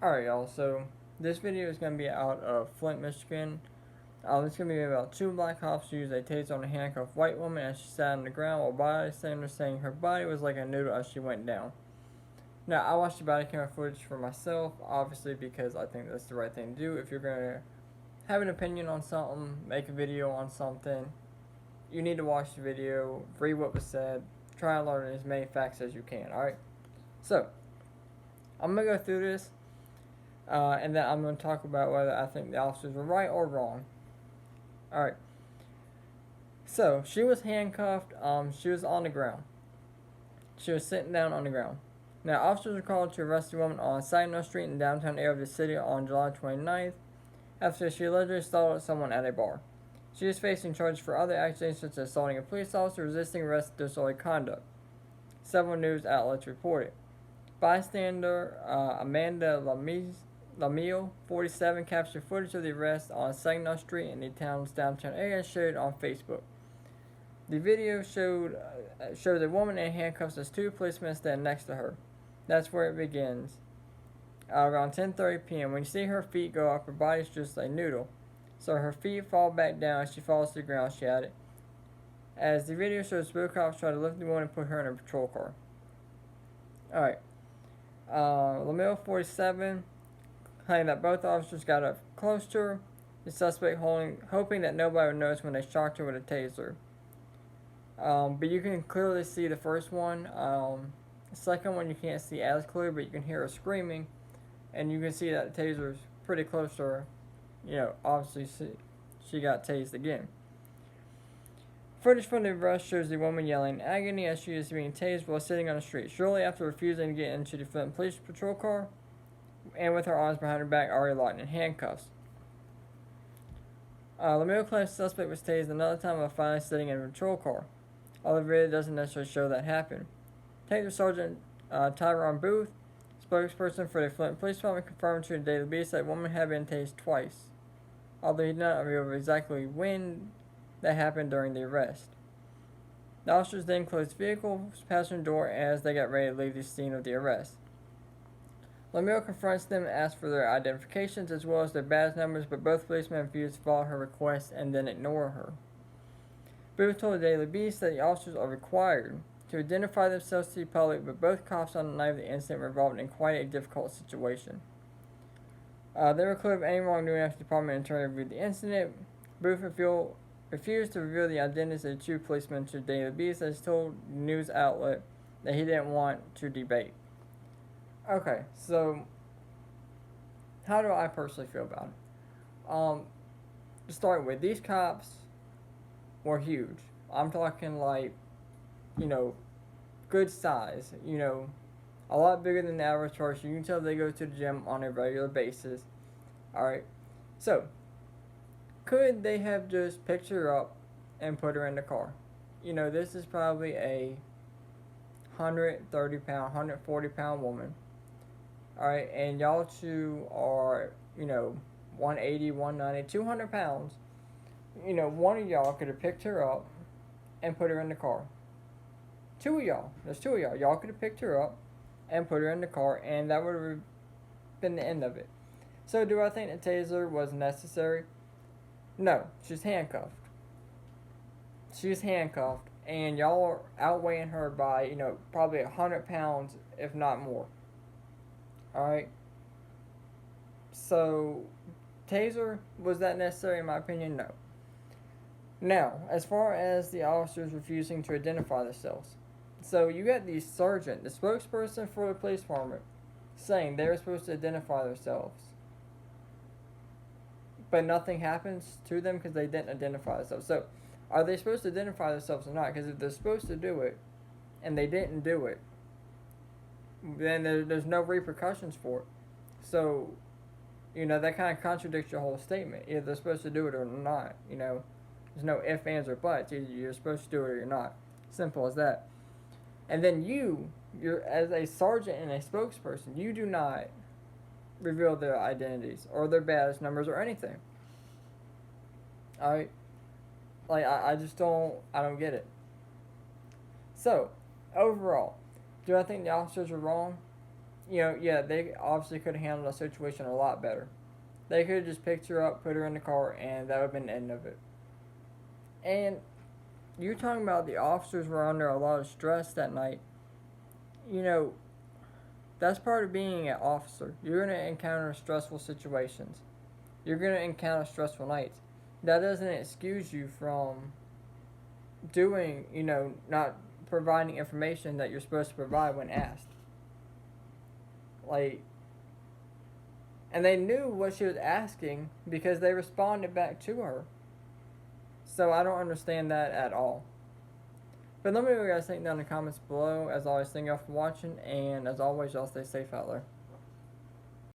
Alright, y'all, so this video is going to be out of Flint, Michigan. It's going to be about two black cops who used a tase on a handcuffed white woman as she sat on the ground while bystanders saying her body was like a noodle as she went down. Now, I watched the body camera footage for myself, obviously because I think that's the right thing to do. If you're going to have an opinion on something, make a video on something, you need to watch the video, read what was said, try and learn as many facts as you can, alright? So, I'm going to go through this. And then I'm going to talk about whether I think the officers were right or wrong. Alright. So, she was handcuffed. She was on the ground. She was sitting down on the ground. Now, officers were called to arrest the woman on Saginaw Street in the downtown area of the city on July 29th after she allegedly assaulted someone at a bar. She is facing charges for other accusations such as assaulting a police officer, resisting arrest, and disorderly conduct. Several news outlets reported. Bystander Amanda Lamiel, 47, captured footage of the arrest on Saginaw Street in the town's downtown area and shared it on Facebook. The video showed a woman in handcuffs as two policemen stand next to her. That's where it begins. Around 10:30 p.m. When you see her feet go up, her body's just a noodle. So her feet fall back down as she falls to the ground, she added. As the video shows, both cops try to lift the woman and put her in a patrol car. Alright. Lamiel, 47, claimed that both officers got up close to her, the suspect hoping that nobody would notice when they shocked her with a taser. But you can clearly see the first one. The second one you can't see as clear, but you can hear her screaming, and you can see that the taser's pretty close to her. You know, obviously she got tased again. Footage from the arrest shows the woman yelling in agony as she is being tased while sitting on the street, shortly after refusing to get into the Flint police patrol car, and with her arms behind her back already locked in handcuffs. Lamiel claims the suspect was tased another time while finally sitting in a patrol car, although the video doesn't necessarily show that happened. Detective Sergeant Tyrone Booth, spokesperson for the Flint Police Department, confirmed to the Daily Beast that the woman had been tased twice, although he did not reveal exactly when that happened during the arrest. The officers then closed the vehicle's passenger door as they got ready to leave the scene of the arrest. Lamiel confronts them and asks for their identifications as well as their badge numbers, but both policemen refuse to follow her request and then ignore her. Booth told the Daily Beast that the officers are required to identify themselves to the public, but both cops on the night of the incident were involved in quite a difficult situation. They were clear of any wrongdoing after the department attorney reviewed the incident. Booth refused to reveal the identities of the two policemen to the Daily Beast, as he told the news outlet that he didn't want to debate. Okay, so how do I personally feel about it? To start with, these cops were huge. I'm talking like, good size, a lot bigger than the average person. You can tell they go to the gym on a regular basis. Alright, so could they have just picked her up and put her in the car? This is probably a 130 pound, 140 pound woman. Alright, and y'all two are, 180, 190, 200 pounds. One of y'all could have picked her up and put her in the car. Two of y'all. There's two of y'all. Y'all could have picked her up and put her in the car, and that would have been the end of it. So, do I think the taser was necessary? No. She's handcuffed. She's handcuffed, and y'all are outweighing her by, probably 100 pounds, if not more. Alright? So, taser, was that necessary in my opinion? No. Now, as far as the officers refusing to identify themselves. So, you got the sergeant, the spokesperson for the police department, saying they were supposed to identify themselves. But nothing happens to them because they didn't identify themselves. So, are they supposed to identify themselves or not? Because if they're supposed to do it, and they didn't do it, then there's no repercussions for it. So, that kind of contradicts your whole statement. Either they're supposed to do it or not, There's no ifs, ands, or buts. Either you're supposed to do it or you're not. Simple as that. And then you're as a sergeant and a spokesperson, you do not reveal their identities or their badge numbers or anything. Alright? Like, I just don't get it. So, overall, do I think the officers were wrong? yeah, they obviously could have handled the situation a lot better. They could have just picked her up, put her in the car, and that would have been the end of it. And you're talking about the officers were under a lot of stress that night. You know, that's part of being an officer. You're going to encounter stressful situations. You're going to encounter stressful nights. That doesn't excuse you from doing, not providing information that you're supposed to provide when asked. Like, and they knew what she was asking because they responded back to her. So I don't understand that at all. But let me know what you guys think down in the comments below. As always, thank y'all for watching, and as always, y'all stay safe out there.